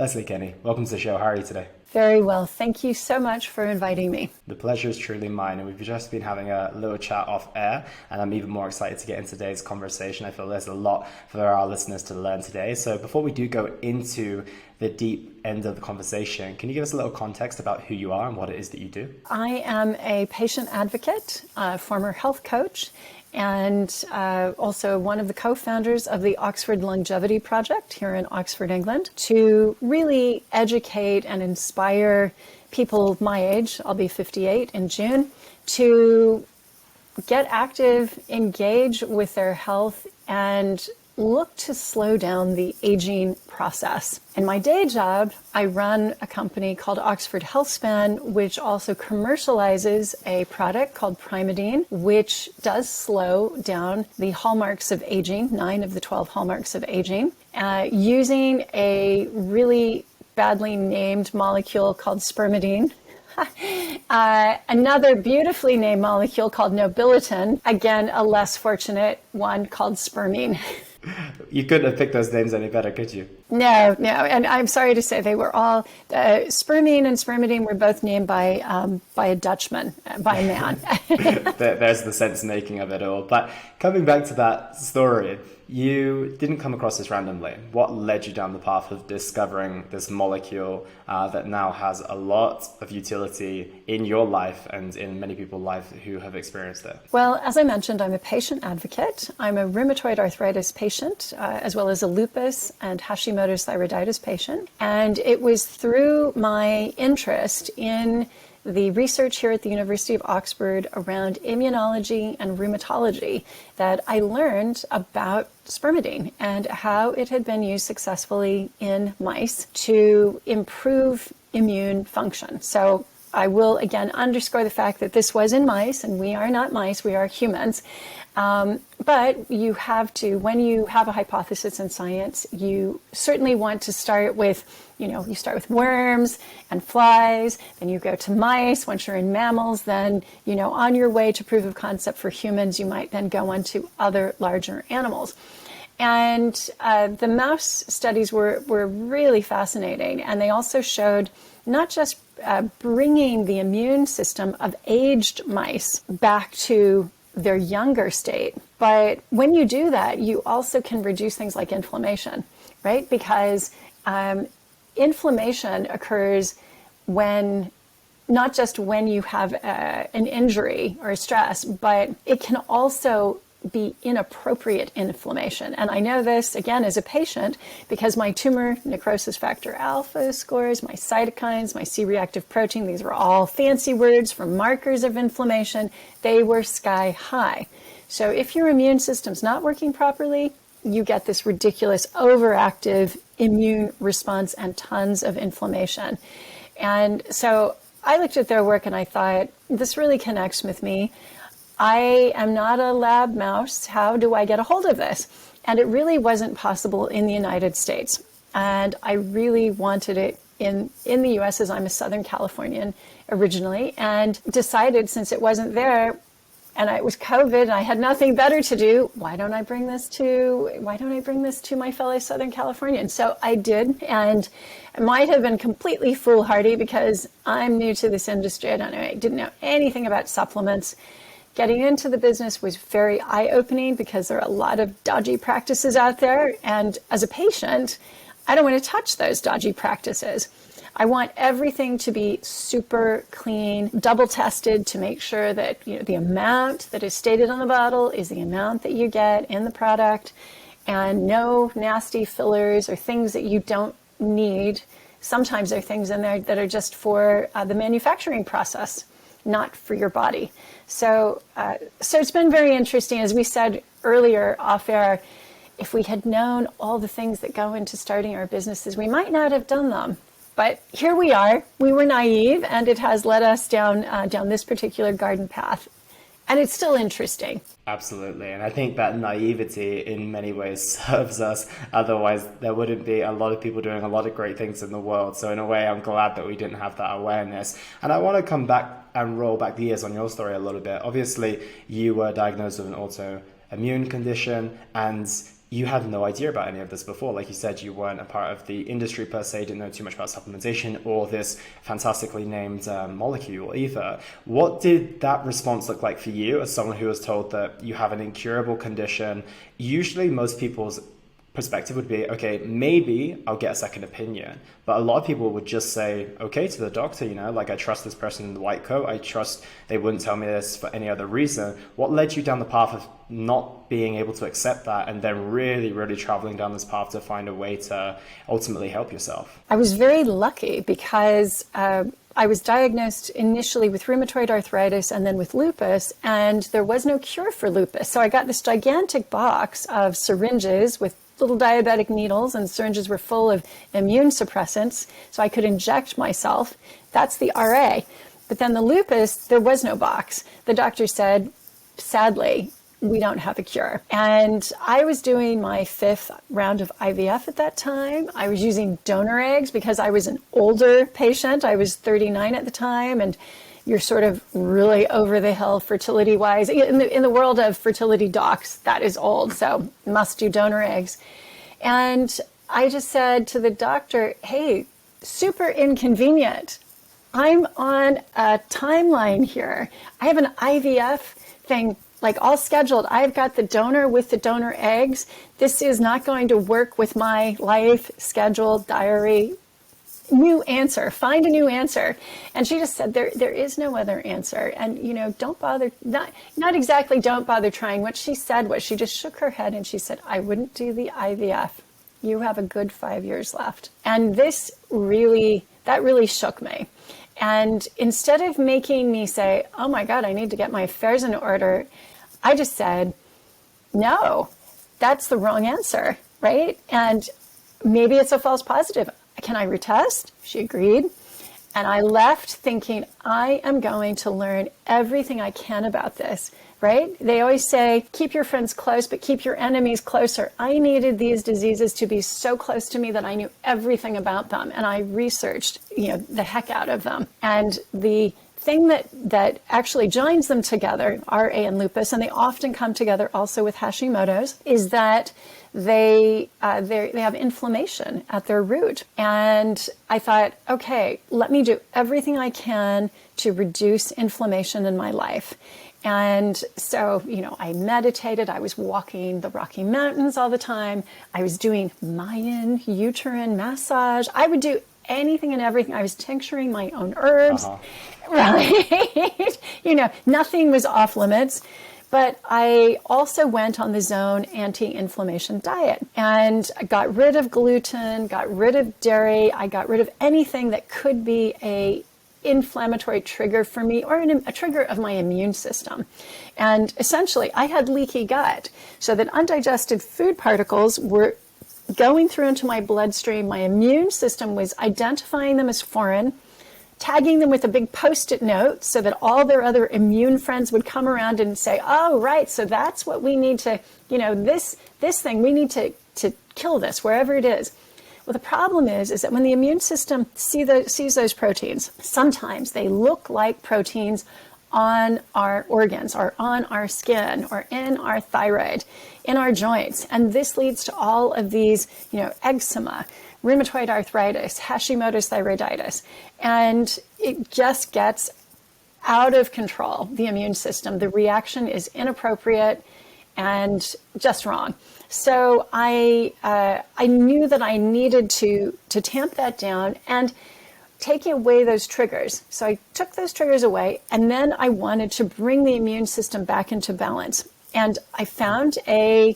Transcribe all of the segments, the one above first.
Leslie Kenny, welcome to the show. How are you today? Very well. Thank you so much for inviting me. The pleasure is truly mine, and we've just been having a little chat off air, and I'm even more excited to get into today's conversation. I feel there's a lot for our listeners to learn today. So before we do go into the deep end of the conversation, can you give us a little context about who you are and what it is that you do? I am a patient advocate, a former health coach, and also one of the co-founders of the Oxford Longevity Project here in Oxford, England, to really educate and inspire people my age, I'll be 58 in June, to get active, engage with their health, and look to slow down the aging process. In my day job, I run a company called Oxford HealthSpan, which also commercializes a product called Primadine, which does slow down the hallmarks of aging, 9 of the 12 hallmarks of aging, using a really badly named molecule called spermidine. Another beautifully named molecule called nobiletin, again, a less fortunate one called spermine. You couldn't have picked those names any better, could you? No. And I'm sorry to say they were all, spermine and spermidine were both named by a Dutchman, by a man. There's the sense making of it all. But coming back to that story, you didn't come across this randomly. What led you down the path of discovering this molecule that now has a lot of utility in your life and in many people's life who have experienced it? Well, as I mentioned, I'm a patient advocate. I'm a rheumatoid arthritis patient, as well as a lupus and Hashimoto's thyroiditis patient. And it was through my interest in the research here at the University of Oxford around immunology and rheumatology that I learned about spermidine and how it had been used successfully in mice to improve immune function. So I will again underscore the fact that this was in mice, and we are not mice, we are humans. But you have to, when you have a hypothesis in science, you certainly want to start with, you start with worms and flies, then you go to mice. Once you're in mammals, then, on your way to proof of concept for humans, you might then go on to other larger animals. And the mouse studies were really fascinating. And they also showed not just bringing the immune system of aged mice back to their younger state, but when you do that, you also can reduce things like inflammation, right? Because inflammation occurs when, not just when you have an injury or a stress, but it can also be inappropriate inflammation. And I know this, again, as a patient, because my tumor necrosis factor alpha scores, my cytokines, my C-reactive protein, these were all fancy words for markers of inflammation. They were sky high. So if your immune system's not working properly, you get this ridiculous overactive immune response and tons of inflammation. And so I looked at their work and I thought, this really connects with me. I am not a lab mouse. How do I get a hold of this? And it really wasn't possible in the United States. And I really wanted it in the US, as I'm a Southern Californian originally, and decided since it wasn't there and it was COVID and I had nothing better to do, why don't I bring this to my fellow Southern Californians? So I did, and it might have been completely foolhardy because I'm new to this industry. I didn't know anything about supplements. Getting into the business was very eye-opening because there are a lot of dodgy practices out there. And as a patient, I don't want to touch those dodgy practices. I want everything to be super clean, double tested to make sure that the amount that is stated on the bottle is the amount that you get in the product, and no nasty fillers or things that you don't need. Sometimes there are things in there that are just for the manufacturing process, not for your body. So it's been very interesting. As we said earlier off air, if we had known all the things that go into starting our businesses, we might not have done them. But here we are. We were naive, and it has led us down this particular garden path. And it's still interesting. Absolutely. And I think that naivety in many ways serves us. Otherwise, there wouldn't be a lot of people doing a lot of great things in the world. So in a way, I'm glad that we didn't have that awareness. And I want to come back and roll back the years on your story a little bit. Obviously, you were diagnosed with an autoimmune condition, and you had no idea about any of this before. Like you said, you weren't a part of the industry per se, didn't know too much about supplementation or this fantastically named molecule either. What did that response look like for you as someone who was told that you have an incurable condition? Usually most people's perspective would be, okay, maybe I'll get a second opinion. But a lot of people would just say, okay, to the doctor, like I trust this person in the white coat. I trust they wouldn't tell me this for any other reason. What led you down the path of not being able to accept that and then really, really traveling down this path to find a way to ultimately help yourself? I was very lucky because I was diagnosed initially with rheumatoid arthritis and then with lupus, and there was no cure for lupus. So I got this gigantic box of syringes with little diabetic needles, and syringes were full of immune suppressants, so I could inject myself. That's the RA. But then the lupus, there was no box. The doctor said, sadly, we don't have a cure. And I was doing my 5th round of IVF at that time. I was using donor eggs because I was an older patient. I was 39 at the time, and you're sort of really over the hill fertility-wise. In the world of fertility docs, that is old, so must do donor eggs. And I just said to the doctor, hey, super inconvenient. I'm on a timeline here. I have an IVF thing like all scheduled. I've got the donor with the donor eggs. This is not going to work with my life, schedule, diary. New answer, find a new answer. And she just said, there is no other answer. And, don't bother, not exactly don't bother trying. What she said was, she just shook her head and she said, I wouldn't do the IVF. You have a good 5 years left. And that really shook me. And instead of making me say, oh my God, I need to get my affairs in order, I just said, no, that's the wrong answer, right? And maybe it's a false positive. Can I retest? She agreed. And I left thinking, I am going to learn everything I can about this, right? They always say, keep your friends close, but keep your enemies closer. I needed these diseases to be so close to me that I knew everything about them. And I researched, the heck out of them. And the thing that actually joins them together, RA and lupus, and they often come together also with Hashimoto's, is that they have inflammation at their root. And I thought, okay, let me do everything I can to reduce inflammation in my life. And so, I meditated, I was walking the Rocky Mountains all the time. I was doing Mayan uterine massage. I would do anything and everything. I was tincturing my own herbs, right? Nothing was off limits. But I also went on the Zone anti-inflammation diet and I got rid of gluten, got rid of dairy. I got rid of anything that could be a inflammatory trigger for me or a trigger of my immune system. And essentially, I had leaky gut, so that undigested food particles were going through into my bloodstream. My immune system was identifying them as foreign, tagging them with a big Post-it note so that all their other immune friends would come around and say, oh, right, so that's what we need to, this thing, we need to kill this, wherever it is. Well, the problem is that when the immune system sees those proteins, sometimes they look like proteins on our organs or on our skin or in our thyroid, in our joints. And this leads to all of these, eczema, rheumatoid arthritis, Hashimoto's thyroiditis, and it just gets out of control, the immune system. The reaction is inappropriate and just wrong. So I knew that I needed to tamp that down and taking away those triggers. So I took those triggers away, and then I wanted to bring the immune system back into balance. And I found a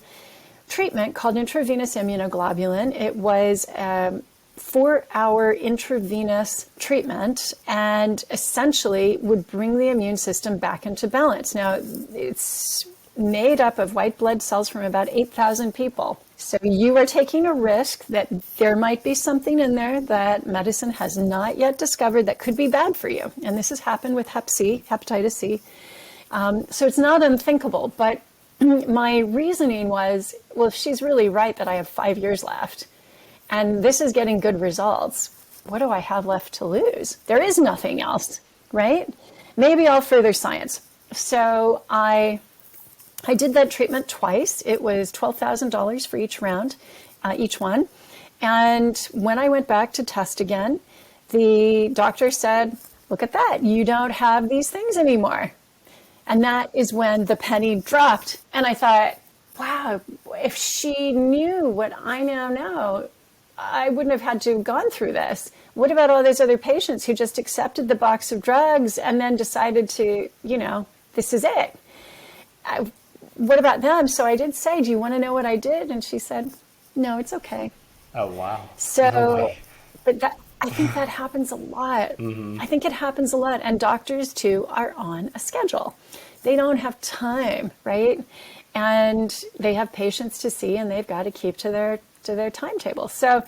treatment called intravenous immunoglobulin. It was a 4-hour intravenous treatment and essentially would bring the immune system back into balance. Now, it's made up of white blood cells from about 8,000 people. So you are taking a risk that there might be something in there that medicine has not yet discovered that could be bad for you. And this has happened with hepatitis C. So it's not unthinkable, but my reasoning was, well, if she's really right that I have 5 years left and this is getting good results, what do I have left to lose? There is nothing else, right? Maybe I'll further science. So I I did that treatment twice. It was $12,000 for each round, each one. And when I went back to test again, the doctor said, look at that, you don't have these things anymore. And that is when the penny dropped. And I thought, wow, if she knew what I now know, I wouldn't have had to have gone through this. What about all those other patients who just accepted the box of drugs and then decided to, this is it? What about them? So I did say, do you want to know what I did? And she said, no, it's okay. Oh, wow. So, No way. but I think that happens a lot. Mm-hmm. I think it happens a lot. And doctors, too, are on a schedule. They don't have time, right? And they have patients to see, and they've got to keep to their timetable. So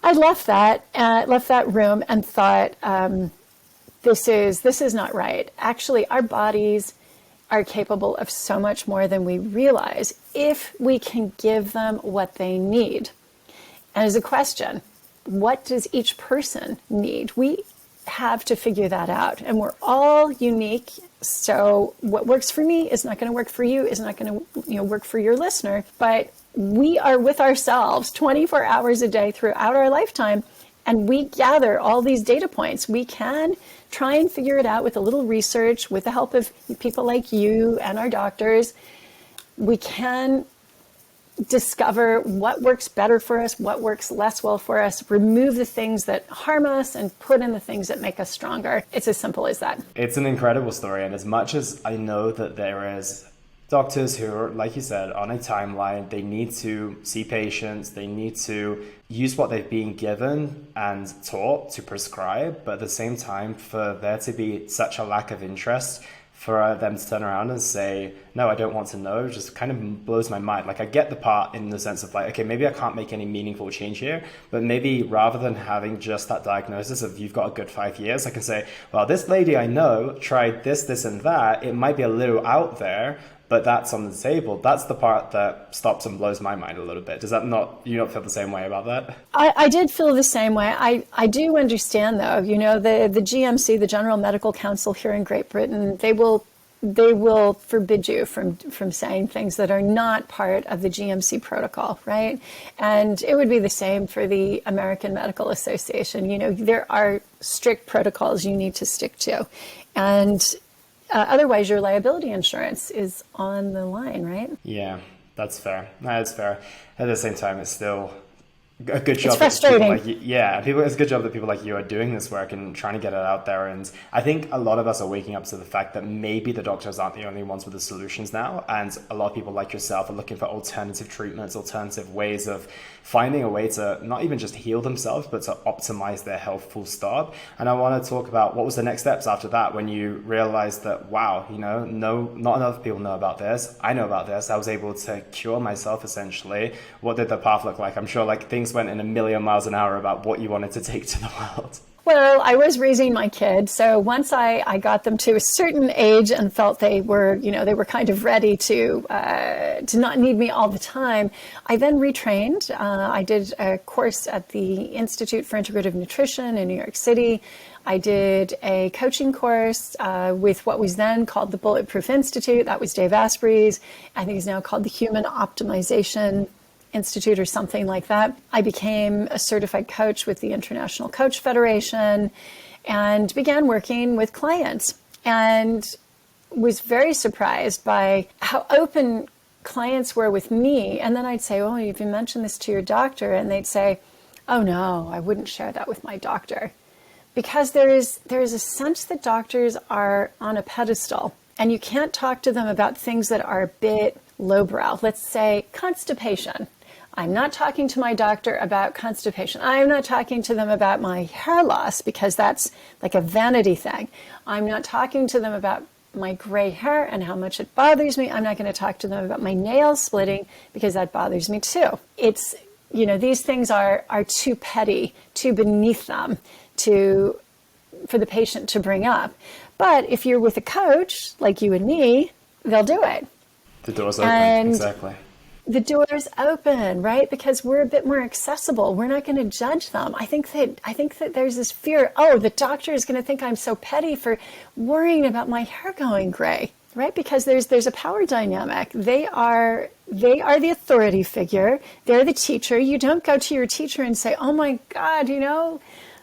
I left that room and thought, this is not right. Actually, our bodies are capable of so much more than we realize if we can give them what they need. And as a question, what does each person need? We have to figure that out, and we're all unique. So what works for me is not going to work for you, is not going to work for your listener. But we are with ourselves 24 hours a day throughout our lifetime, and we gather all these data points. We can try and figure it out with a little research, with the help of people like you and our doctors. We can discover what works better for us, what works less well for us, remove the things that harm us, and put in the things that make us stronger. It's as simple as that. It's an incredible story. And as much as I know that there is doctors who are, like you said, on a timeline, they need to see patients, they need to use what they've been given and taught to prescribe, but at the same time, for there to be such a lack of interest, for them to turn around and say, no, I don't want to know, just kind of blows my mind. Like, I get the part in the sense of like, okay, maybe I can't make any meaningful change here, but maybe rather than having just that diagnosis of you've got a good 5 years, I can say, well, this lady I know tried this, and that. It might be a little out there, but that's on the table. That's the part that stops and blows my mind a little bit. Does that not, you don't feel the same way about that? I did feel the same way. I do understand, though, the GMC, the General Medical Council here in Great Britain, they will forbid you from saying things that are not part of the GMC protocol, right? And it would be the same for the American Medical Association. There are strict protocols you need to stick to. And otherwise, your liability insurance is on the line, right? Yeah, that's fair. That's fair. At the same time, it's still a good job. It's frustrating. It's a good job that people like you are doing this work and trying to get it out there. And I think a lot of us are waking up to the fact that maybe the doctors aren't the only ones with the solutions now. And a lot of people like yourself are looking for alternative treatments, alternative ways of finding a way to not even just heal themselves, but to optimize their health full stop. And I want to talk about what was the next steps after that when you realized that, wow, not enough people know about this. I know about this. I was able to cure myself essentially. What did the path look like? I'm sure things went in a million miles an hour about what you wanted to take to the world. Well, I was raising my kids, so once I got them to a certain age and felt they were kind of ready to not need me all the time, I then retrained. I did a course at the Institute for Integrative Nutrition in New York City. I did a coaching course with what was then called the Bulletproof Institute. That was Dave Asprey's. I think it's now called the Human Optimization Institute or something like that. I became a certified coach with the International Coach Federation and began working with clients, and was very surprised by how open clients were with me. And then I'd say, oh, have you mentioned this to your doctor? And they'd say, oh no, I wouldn't share that with my doctor. Because there is a sense that doctors are on a pedestal, and you can't talk to them about things that are a bit lowbrow. Let's say constipation. I'm not talking to my doctor about constipation. I'm not talking to them about my hair loss, because that's like a vanity thing. I'm not talking to them about my gray hair and how much it bothers me. I'm not going to talk to them about my nails splitting, because that bothers me too. It's, these things are too petty, too beneath them for the patient to bring up. But if you're with a coach like you and me, they'll do it. The door's open, exactly. The door's open, right? Because we're a bit more accessible. We're not going to judge them. I think that there's this fear, oh, the doctor is going to think I'm so petty for worrying about my hair going gray. right? Because there's a power dynamic. They are the authority figure. They're the teacher. You don't go to your teacher and say, "Oh my God,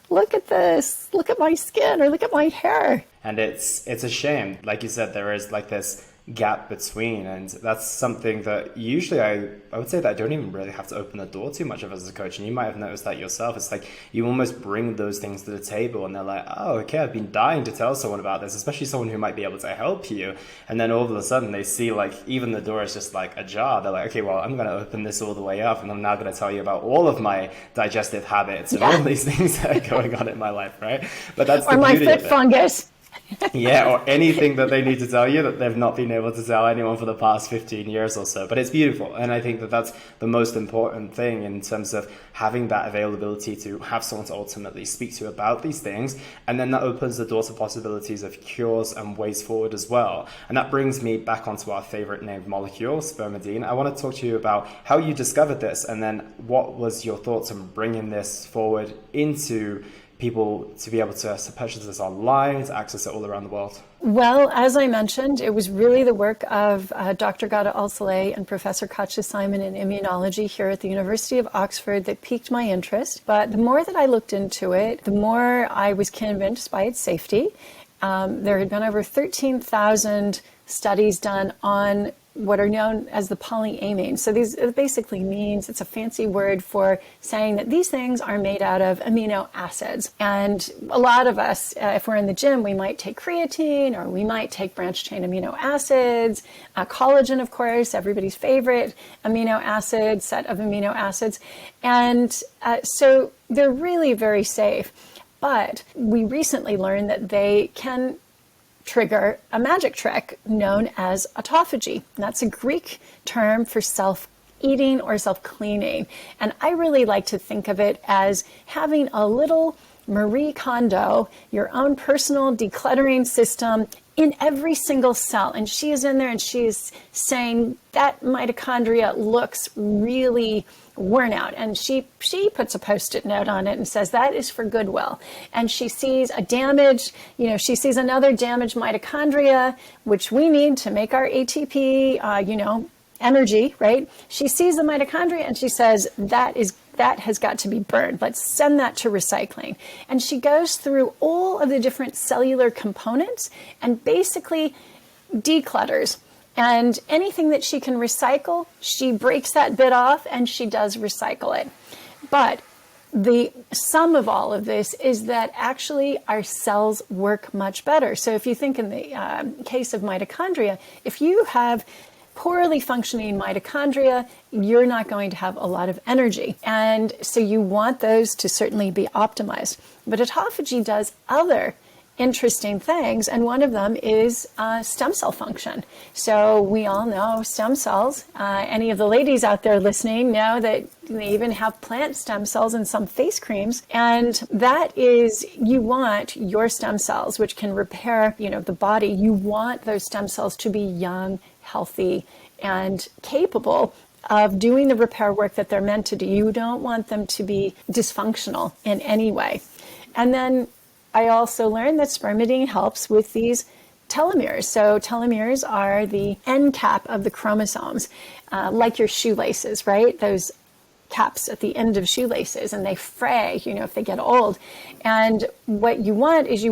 look at this. Look at my skin, or look at my hair." And it's a shame. Like you said, there is like this gap between, and that's something that usually I would say that I don't even really have to open the door too much of as a coach, and you might have noticed that yourself. It's like you almost bring those things to the table and they're like, oh, okay, I've been dying to tell someone about this, especially someone who might be able to help you. And then all of a sudden they see like even the door is just like ajar. They're like, okay, well, I'm going to open this all the way up and I'm now going to tell you about all of my digestive habits and all these things that are going on in my life, right? But that's or the my beauty foot of it. fungus. Yeah, or anything that they need to tell you that they've not been able to tell anyone for the past 15 years or so. But it's beautiful. And I think that that's the most important thing in terms of having that availability to have someone to ultimately speak to about these things. And then that opens the door to possibilities of cures and ways forward as well. And that brings me back onto our favorite named molecule, spermidine. I want to talk to you about how you discovered this and then what was your thoughts on bringing this forward into people to be able to purchase this online, to access it all around the world? Well, as I mentioned, it was really the work of Dr. Gada Al-Saleh and Professor Katja Simon in immunology here at the University of Oxford that piqued my interest. But the more that I looked into it, the more I was convinced by its safety. There had been over 13,000 studies done on what are known as the polyamines. So these basically means, it's a fancy word for saying that these things are made out of amino acids. And a lot of us, if we're in the gym, we might take creatine or we might take branched chain amino acids, collagen, of course, everybody's favorite amino acid, set of amino acids. And so they're really very safe. But we recently learned that they can trigger a magic trick known as autophagy. That's a Greek term for self-eating or self-cleaning. And I really like to think of it as having a little Marie Kondo, your own personal decluttering system in every single cell. And she is in there and she is saying that mitochondria looks really worn out. And she puts a Post-it note on it and says that is for goodwill. And she sees a damaged, she sees another damaged mitochondria, which we need to make our ATP, energy, right? She sees the mitochondria and she says that has got to be burned. Let's send that to recycling. And she goes through all of the different cellular components and basically declutters. And anything that she can recycle, she breaks that bit off and she does recycle it. But the sum of all of this is that actually our cells work much better. So if you think in the case of mitochondria, if you have poorly functioning mitochondria, you're not going to have a lot of energy. And so you want those to certainly be optimized. But autophagy does other interesting things, and one of them is stem cell function. So we all know stem cells. Any of the ladies out there listening know that they even have plant stem cells in some face creams, and that is, you want your stem cells, which can repair, the body. You want those stem cells to be young, healthy, and capable of doing the repair work that they're meant to do. You don't want them to be dysfunctional in any way. And then I also learned that spermidine helps with these telomeres. So telomeres are the end cap of the chromosomes, like your shoelaces, right? Those caps at the end of shoelaces, and they fray, if they get old. And what you want is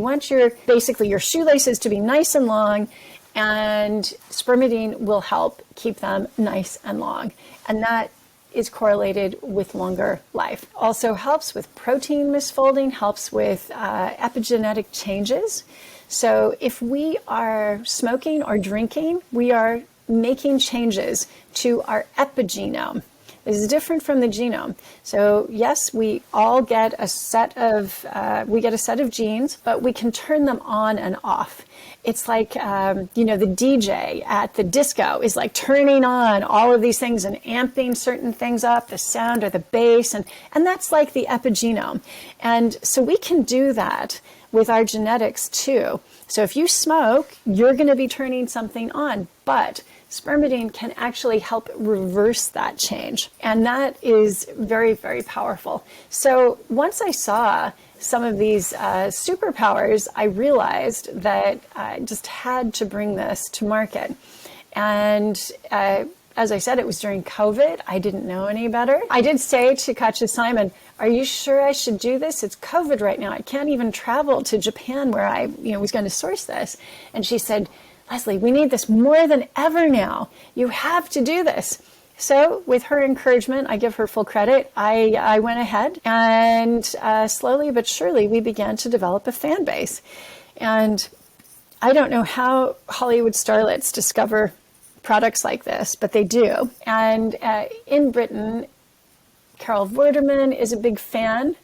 basically your shoelaces to be nice and long, and spermidine will help keep them nice and long. And that is correlated with longer life. Also helps with protein misfolding, helps with epigenetic changes. So if we are smoking or drinking, we are making changes to our epigenome. This is different from the genome. So yes, we all get a set of genes, but we can turn them on and off. It's like, the DJ at the disco is like turning on all of these things and amping certain things up, the sound or the bass, and that's like the epigenome. And so we can do that with our genetics too. So if you smoke, you're going to be turning something on, but spermidine can actually help reverse that change. And that is very, very powerful. So once I saw some of these superpowers, I realized that I just had to bring this to market. And as I said, it was during COVID. I didn't know any better. I did say to Katja Simon, are you sure I should do this? It's COVID right now. I can't even travel to Japan where I was going to source this. And she said, Leslie, we need this more than ever now. You have to do this. So with her encouragement, I give her full credit. I went ahead and slowly but surely we began to develop a fan base. And I don't know how Hollywood starlets discover products like this, but they do. And in Britain, Carol Vorderman is a big fan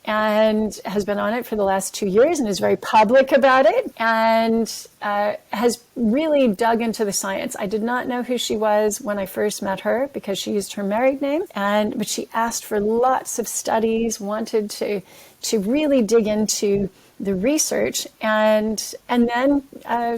and has been on it for the last 2 years and is very public about it and has really dug into the science. I did not know who she was when I first met her because she used her married name, but she asked for lots of studies, wanted to really dig into the research and then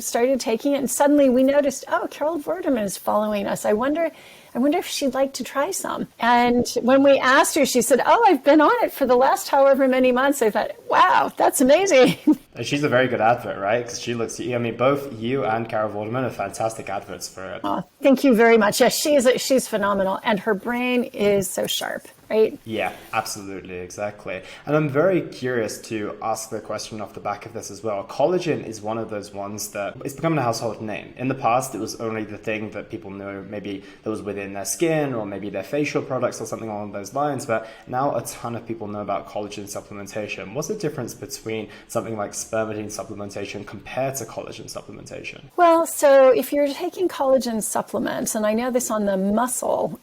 started taking it, and suddenly we noticed, oh, Carol Vorderman is following us. I wonder if she'd like to try some. And when we asked her, she said, oh, I've been on it for the last however many months. I thought, wow, that's amazing. She's a very good advert, right? Because she looks, I mean, both you and Carol Vorderman are fantastic adverts for it. Oh, thank you very much. Yes, she's phenomenal. And her brain is so sharp, right? Yeah, absolutely, exactly. And I'm very curious to ask the question off the back of this as well. Collagen is one of those ones that it's becoming a household name. In the past, it was only the thing that people knew, maybe that was within their skin or maybe their facial products or something along those lines. But now a ton of people know about collagen supplementation. What's the difference between something like spermidine supplementation compared to collagen supplementation? Well, so if you're taking collagen supplements, and I know this on the muscle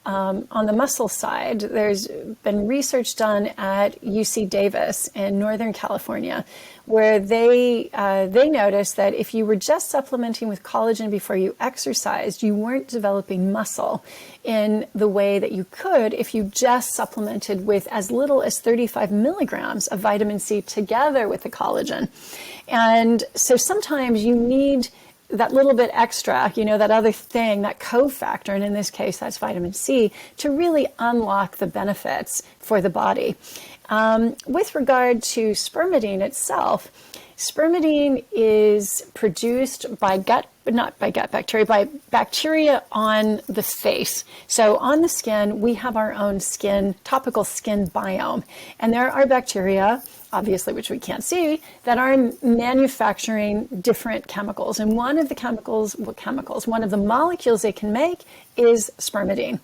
side, there's been research done at UC Davis in Northern California, where they noticed that if you were just supplementing with collagen before you exercised, you weren't developing muscle in the way that you could if you just supplemented with as little as 35 milligrams of vitamin C together with the collagen. And so sometimes you need that little bit extra, that other thing, that cofactor, and in this case, that's vitamin C, to really unlock the benefits for the body. With regard to spermidine itself, spermidine is produced by bacteria on the face. So on the skin, we have our own topical skin biome. And there are bacteria, obviously, which we can't see, that are manufacturing different chemicals. And one of the molecules they can make is spermidine.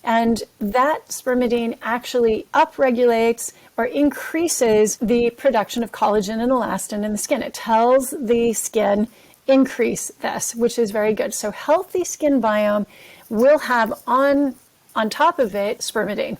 And that spermidine actually upregulates or increases the production of collagen and elastin in the skin. It tells the skin, increase this, which is very good. So healthy skin biome will have on top of it spermidine.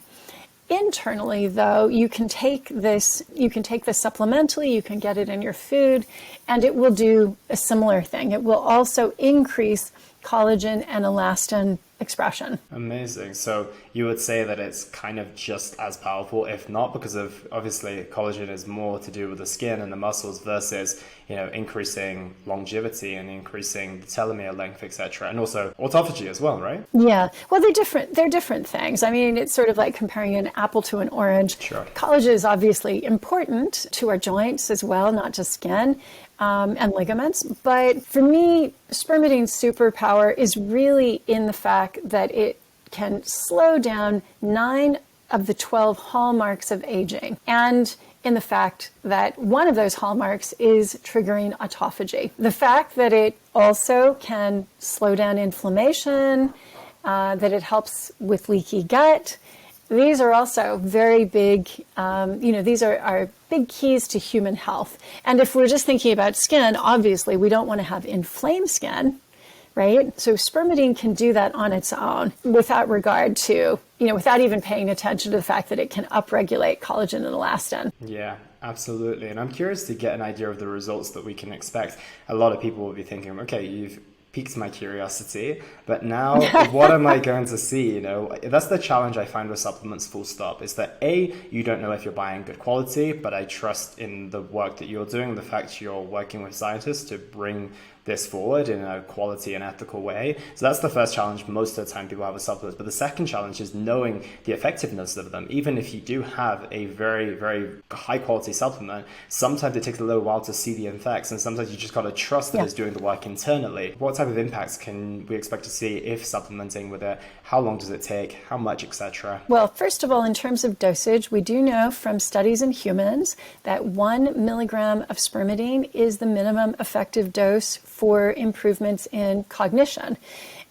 Internally, though, you can take this supplementally, you can get it in your food, and it will do a similar thing. It will also increase collagen and elastin expression. Amazing. So you would say that it's kind of just as powerful, if not, because of obviously collagen is more to do with the skin and the muscles versus, increasing longevity and increasing the telomere length, etc. And also autophagy as well, right? Yeah. Well, they're different things. I mean, it's sort of like comparing an apple to an orange. Sure. Collagen is obviously important to our joints as well, not just skin. And ligaments. But for me, spermidine's superpower is really in the fact that it can slow down 9 of the 12 hallmarks of aging. And in the fact that one of those hallmarks is triggering autophagy. The fact that it also can slow down inflammation, that it helps with leaky gut. These are also very big, these are big keys to human health. And if we're just thinking about skin, obviously we don't want to have inflamed skin, right? So spermidine can do that on its own without regard to, without even paying attention to the fact that it can upregulate collagen and elastin. Yeah, absolutely. And I'm curious to get an idea of the results that we can expect. A lot of people will be thinking, okay, you've piques my curiosity, but now what am I going to see? That's the challenge I find with supplements, full stop, is that you don't know if you're buying good quality, but I trust in the work that you're doing, the fact you're working with scientists to bring this forward in a quality and ethical way. So that's the first challenge most of the time people have with supplements. But the second challenge is knowing the effectiveness of them. Even if you do have a very, very high quality supplement, sometimes it takes a little while to see the effects, and sometimes you just got to trust that it's doing the work internally. What type of impacts can we expect to see if supplementing with it? How long does it take? How much, etc.? Well, first of all, in terms of dosage, we do know from studies in humans that 1 milligram of spermidine is the minimum effective dose for improvements in cognition.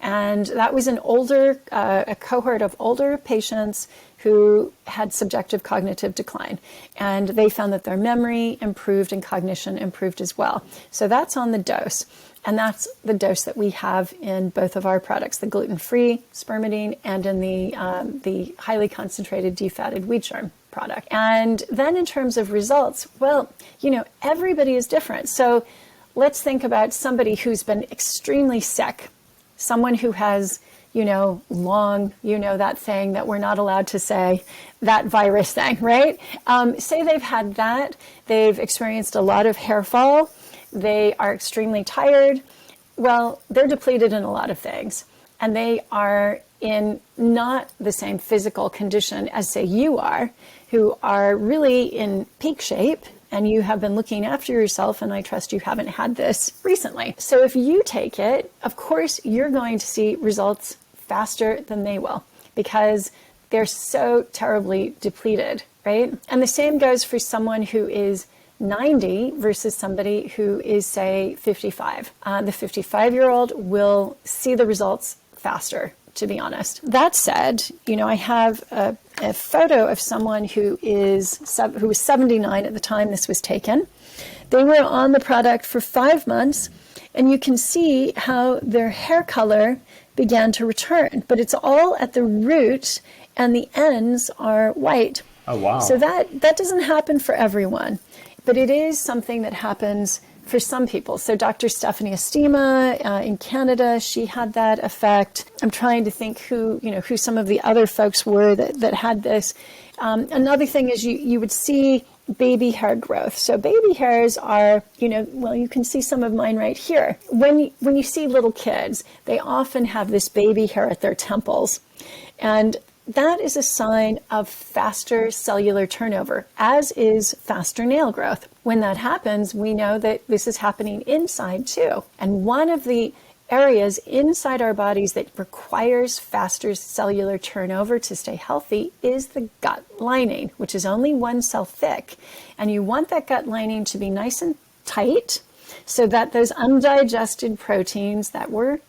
And that was an older, a cohort of older patients who had subjective cognitive decline. And they found that their memory improved and cognition improved as well. So that's on the dose. And that's the dose that we have in both of our products, the gluten-free spermidine and in the highly concentrated defatted wheat germ product. And then in terms of results, well, everybody is different. So let's think about somebody who's been extremely sick, someone who has, long, that thing that we're not allowed to say, that virus thing, right? Say they've had that, they've experienced a lot of hair fall, they are extremely tired. Well, they're depleted in a lot of things, and they are in not the same physical condition as, say, you are, who are really in peak shape, and you have been looking after yourself, and I trust you haven't had this recently. So if you take it, of course, you're going to see results faster than they will, because they're so terribly depleted, right? And the same goes for someone who is 90 versus somebody who is, say, 55. The 55-year-old will see the results faster, to be honest. That said, I have a photo of someone who was 79 at the time this was taken. They were on the product for 5 months, and you can see how their hair color began to return, but it's all at the root, and the ends are white. Oh, wow. So that doesn't happen for everyone, but it is something that happens for some people. So Dr. Stephanie Estima in Canada, she had that effect. I'm trying to think who some of the other folks were that had this. Another thing is you would see baby hair growth. So baby hairs are, you can see some of mine right here. When you see little kids, they often have this baby hair at their temples. And that is a sign of faster cellular turnover, as is faster nail growth. When that happens, we know that this is happening inside too. And one of the areas inside our bodies that requires faster cellular turnover to stay healthy is the gut lining, which is only 1 cell thick. And you want that gut lining to be nice and tight so that those undigested proteins that were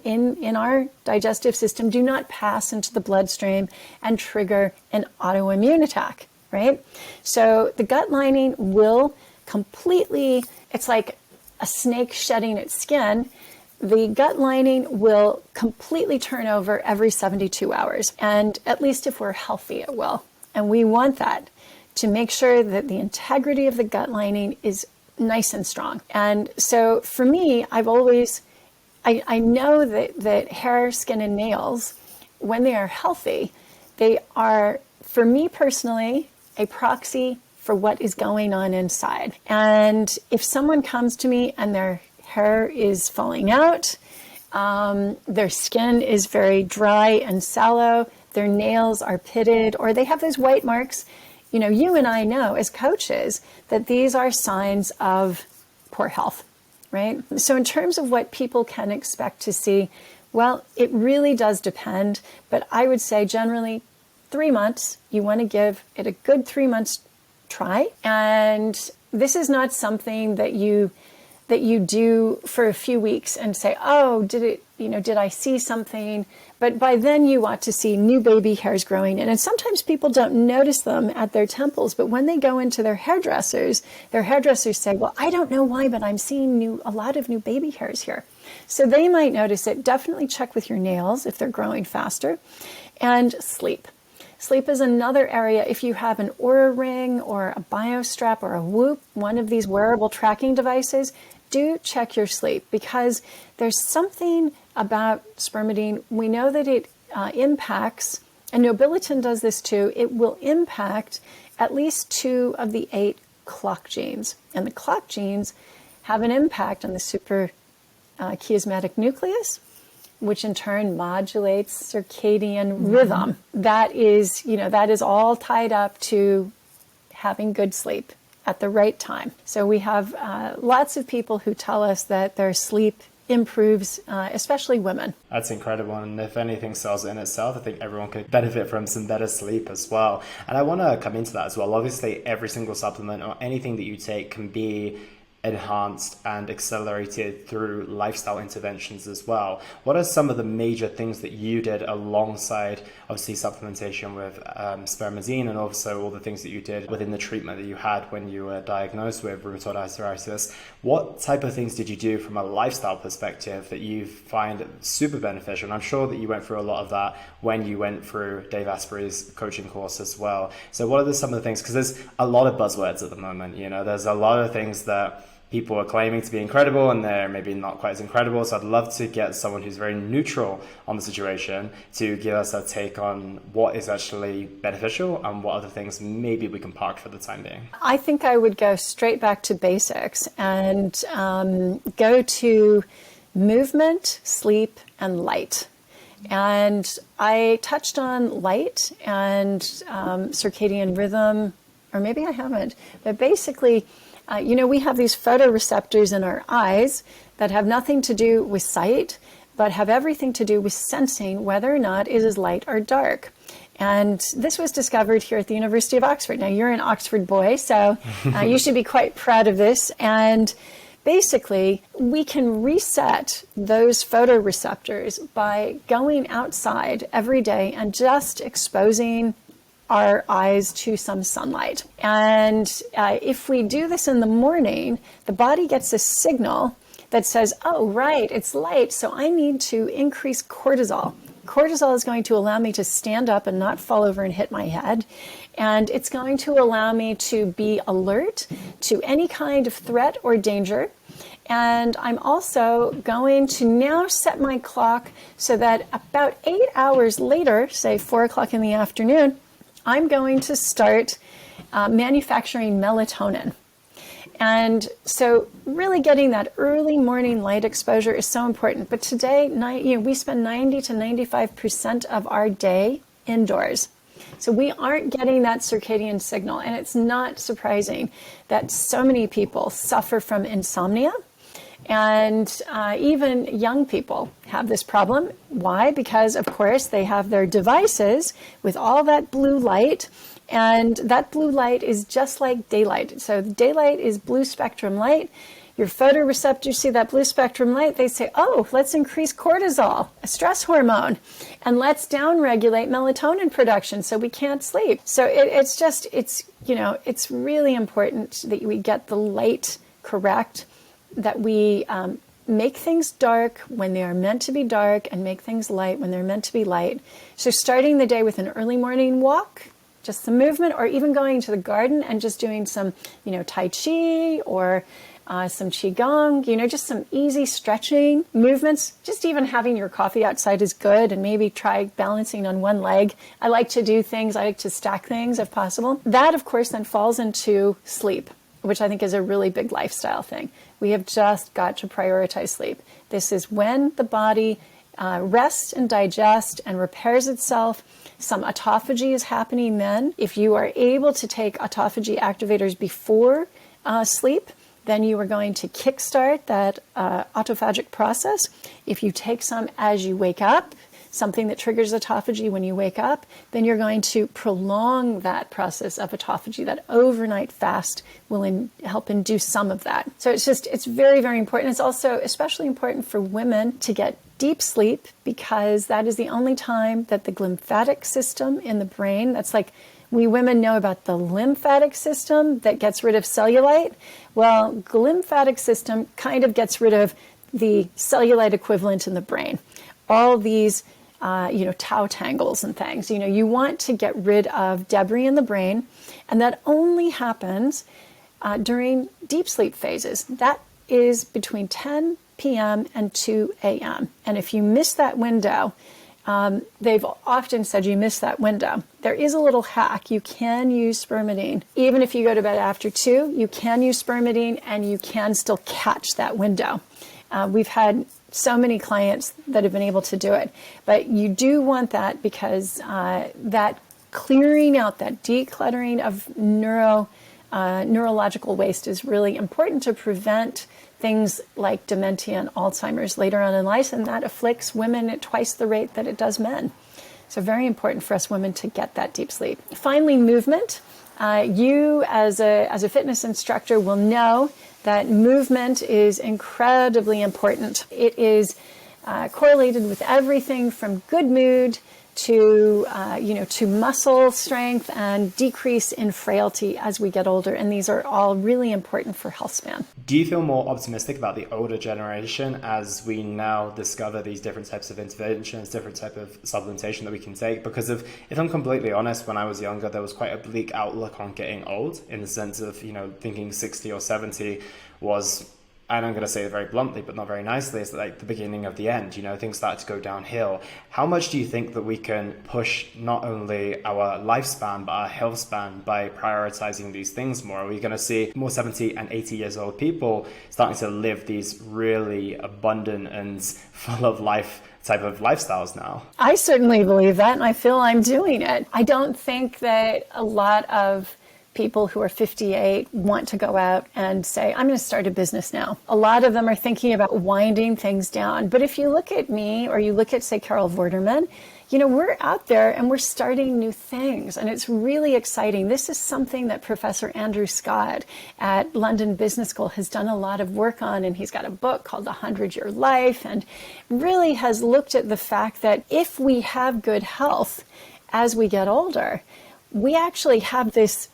in our digestive system do not pass into the bloodstream and trigger an autoimmune attack, right? So the gut lining will completely, it's like a snake shedding its skin. The gut lining will completely turn over every 72 hours. And at least if we're healthy, it will. And we want that to make sure that the integrity of the gut lining is nice and strong. And so for me, I know that hair, skin, and nails, when they are healthy, they are, for me personally, a proxy for what is going on inside. And if someone comes to me and their hair is falling out, their skin is very dry and sallow, their nails are pitted, or they have those white marks, you and I know as coaches that these are signs of poor health. Right? So in terms of what people can expect to see, well, it really does depend, but I would say generally 3 months, you want to give it a good 3 months try. And this is not something that you do for a few weeks and say, oh, did I see something? But by then you ought to see new baby hairs growing in. And sometimes people don't notice them at their temples, but when they go into their hairdressers say, well, I don't know why, but I'm seeing a lot of new baby hairs here. So they might notice it. Definitely check with your nails if they're growing faster. And sleep. Sleep is another area. If you have an Oura Ring or a BioStrap or a Whoop, one of these wearable tracking devices, do check your sleep, because there's something about spermidine. We know that it impacts, and Nobilitin does this too, it will impact at least 2 of the 8 clock genes. And the clock genes have an impact on the chiasmatic nucleus, which in turn modulates circadian rhythm. That is all tied up to having good sleep at the right time. So we have lots of people who tell us that their sleep improves, especially women. That's incredible. And if anything sells it in itself, I think everyone could benefit from some better sleep as well. And I want to come into that as well. Obviously, every single supplement or anything that you take can be enhanced and accelerated through lifestyle interventions as well. What are some of the major things that you did alongside, obviously, supplementation with spermazine, and also all the things that you did within the treatment that you had when you were diagnosed with rheumatoid arthritis? What type of things did you do from a lifestyle perspective that you find super beneficial? And I'm sure that you went through a lot of that when you went through Dave Asprey's coaching course as well. So what are some of the things, because there's a lot of buzzwords at the moment, there's a lot of things that people are claiming to be incredible and they're maybe not quite as incredible. So I'd love to get someone who's very neutral on the situation to give us a take on what is actually beneficial and what other things maybe we can park for the time being. I think I would go straight back to basics and go to movement, sleep, and light. And I touched on light and circadian rhythm, or maybe I haven't, but basically, we have these photoreceptors in our eyes that have nothing to do with sight, but have everything to do with sensing whether or not it is light or dark. And this was discovered here at the University of Oxford. Now, you're an Oxford boy, so you should be quite proud of this. And basically, we can reset those photoreceptors by going outside every day and just exposing our eyes to some sunlight. And if we do this in the morning, the body gets a signal that says, oh, right, it's light, so I need to increase cortisol. Cortisol is going to allow me to stand up and not fall over and hit my head. And it's going to allow me to be alert to any kind of threat or danger. And I'm also going to now set my clock so that about 8 hours later, say 4 o'clock in the afternoon, I'm going to start manufacturing melatonin. And so really getting that early morning light exposure is so important. But today, we spend 90 to 95% of our day indoors. So we aren't getting that circadian signal. And it's not surprising that so many people suffer from insomnia. And even young people have this problem. Why? Because, of course, they have their devices with all that blue light, and that blue light is just like daylight. So daylight is blue spectrum light. Your photoreceptors see that blue spectrum light. They say, oh, let's increase cortisol, a stress hormone, and let's downregulate melatonin production so we can't sleep. So it's really important that we get the light correct, that we make things dark when they are meant to be dark and make things light when they're meant to be light. So starting the day with an early morning walk, just some movement, or even going to the garden and just doing some, Tai Chi or some Qigong, just some easy stretching movements. Just even having your coffee outside is good, and maybe try balancing on one leg. I like to stack things if possible. That, of course, then falls into sleep, which I think is a really big lifestyle thing. We have just got to prioritize sleep. This is when the body rests and digests and repairs itself. Some autophagy is happening then. If you are able to take autophagy activators before sleep, then you are going to kickstart that autophagic process. If you take some as you wake up, something that triggers autophagy when you wake up, then you're going to prolong that process of autophagy. That overnight fast will help induce some of that. So it's very, very important. It's also especially important for women to get deep sleep, because that is the only time that the glymphatic system in the brain, that's like, we women know about the lymphatic system that gets rid of cellulite. Well, glymphatic system kind of gets rid of the cellulite equivalent in the brain. All these tau tangles and things. You want to get rid of debris in the brain, and that only happens during deep sleep phases. That is between 10 p.m. and 2 a.m. And if you miss that window, they've often said you miss that window. There is a little hack. You can use spermidine. Even if you go to bed after 2, you can use spermidine and you can still catch that window. We've had so many clients that have been able to do it. But you do want that because that clearing out, that decluttering of neurological waste is really important to prevent things like dementia and Alzheimer's later on in life, and that afflicts women at twice the rate that it does men. So very important for us women to get that deep sleep. Finally, movement. You as a fitness instructor will know that movement is incredibly important. It is correlated with everything from good mood to muscle strength and decrease in frailty as we get older. And these are all really important for health span. Do you feel more optimistic about the older generation as we now discover these different types of interventions, different type of supplementation that we can take? Because if I'm completely honest, when I was younger, there was quite a bleak outlook on getting old, in the sense of, thinking 60 or 70 was, and I'm going to say it very bluntly, but not very nicely, it's like the beginning of the end. Things start to go downhill. How much do you think that we can push not only our lifespan, but our health span by prioritizing these things more? Are we going to see more 70 and 80 years old people starting to live these really abundant and full of life type of lifestyles now? I certainly believe that, and I feel I'm doing it. I don't think that a lot of people who are 58 want to go out and say, I'm going to start a business now. A lot of them are thinking about winding things down. But if you look at me, or you look at, say, Carol Vorderman, we're out there and we're starting new things, and it's really exciting. This is something that Professor Andrew Scott at London Business School has done a lot of work on, and he's got a book called The 100-Year Life, and really has looked at the fact that if we have good health as we get older, we actually have this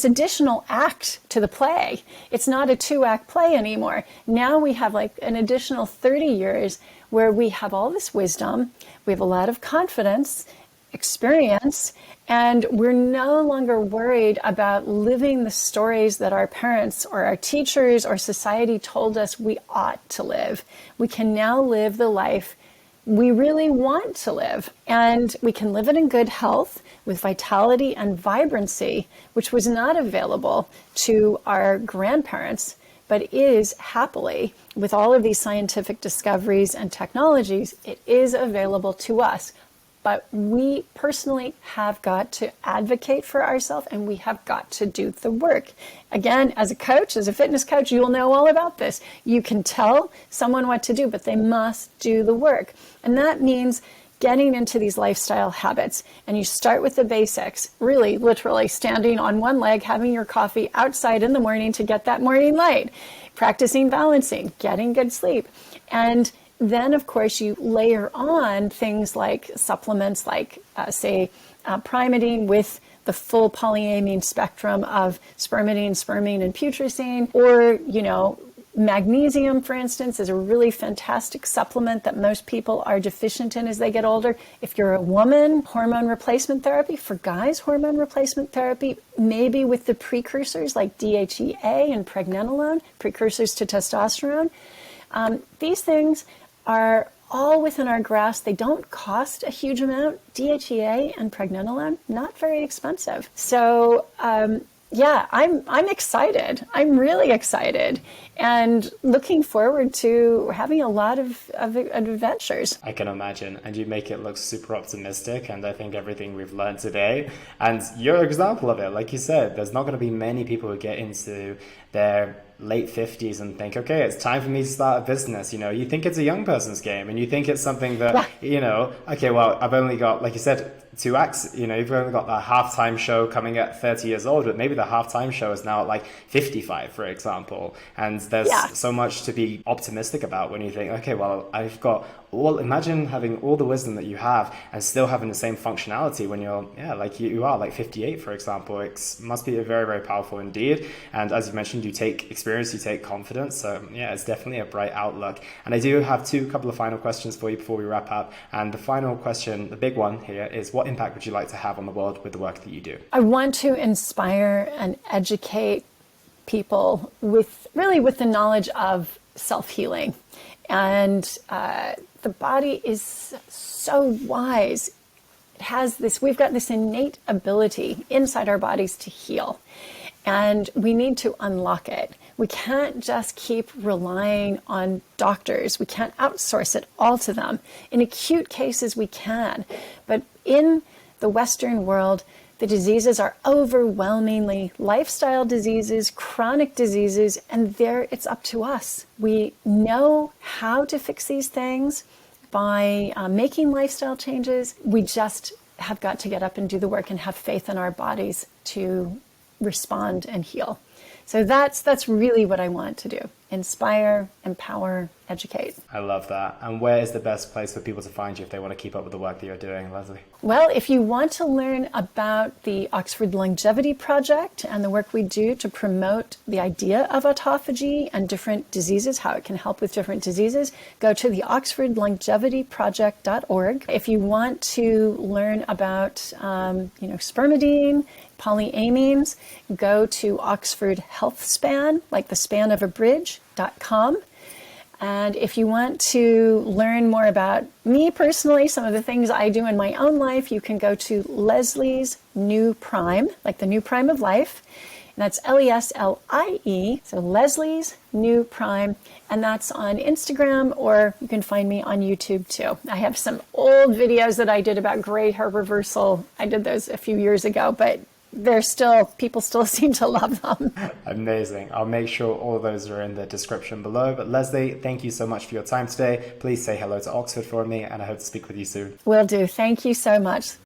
additional act to the play. It's not a 2-act play anymore. Now we have like an additional 30 years where we have all this wisdom, we have a lot of confidence, experience, and we're no longer worried about living the stories that our parents or our teachers or society told us we ought to live. We can now live the life we really want to live, and we can live it in good health with vitality and vibrancy, which was not available to our grandparents, but is happily, with all of these scientific discoveries and technologies, it is available to us. But we personally have got to advocate for ourselves, and we have got to do the work. Again, as a coach, as a fitness coach, you'll know all about this. You can tell someone what to do, but they must do the work. And that means getting into these lifestyle habits. And you start with the basics, really, literally standing on one leg, having your coffee outside in the morning to get that morning light, practicing balancing, getting good sleep. And then, of course, you layer on things like supplements like, Primatine with the full polyamine spectrum of spermidine, spermine, and putrescine, or, magnesium, for instance, is a really fantastic supplement that most people are deficient in as they get older. If you're a woman, hormone replacement therapy. For guys, hormone replacement therapy, maybe with the precursors like DHEA and pregnenolone, precursors to testosterone. These things are all within our grasp. They don't cost a huge amount. DHEA and pregnenolone, not very expensive. So I'm excited. I'm really excited and looking forward to having a lot of adventures. I can imagine. And you make it look super optimistic. And I think everything we've learned today, and you're an example of it. Like you said, there's not going to be many people who get into their late 50s and think, okay, it's time for me to start a business. You think it's a young person's game, and you think it's something that, okay, well, I've only got, like you said, 2 acts. You've only got the halftime show coming at 30 years old, but maybe the halftime show is now at like 55, for example. And there's so much to be optimistic about when you think, okay, well, imagine having all the wisdom that you have and still having the same functionality when you're, like you are, like 58, for example. It must be very, very powerful indeed. And as you mentioned, you take experience, you take confidence. So it's definitely a bright outlook. And I do have a couple of final questions for you before we wrap up. And the final question, the big one here, is what impact would you like to have on the world with the work that you do? I want to inspire and educate people with the knowledge of self-healing. And the body is so wise. We've got this innate ability inside our bodies to heal. And we need to unlock it. We can't just keep relying on doctors. We can't outsource it all to them. In acute cases, we can. But in the Western world, the diseases are overwhelmingly lifestyle diseases, chronic diseases, and there it's up to us. We know how to fix these things by making lifestyle changes. We just have got to get up and do the work and have faith in our bodies to respond and heal. So that's really what I want to do. Inspire, empower, educate. I love that. And where is the best place for people to find you if they want to keep up with the work that you're doing, Leslie? Well, if you want to learn about the Oxford Longevity Project and the work we do to promote the idea of autophagy and different diseases, how it can help with different diseases, go to the oxfordlongevityproject.org. If you want to learn about, spermidine, polyamines, go to Oxford Health Span, like the span of a bridge.com. And if you want to learn more about me personally, some of the things I do in my own life, you can go to Leslie's New Prime, like the new prime of life. And that's Leslie, so Leslie's New Prime. And that's on Instagram, or you can find me on YouTube too. I have some old videos that I did about gray hair reversal. I did those a few years ago, but people still seem to love them. Amazing. I'll make sure all of those are in the description below. But Leslie, thank you so much for your time today. Please say hello to Oxford for me, and I hope to speak with you soon. Will do. Thank you so much.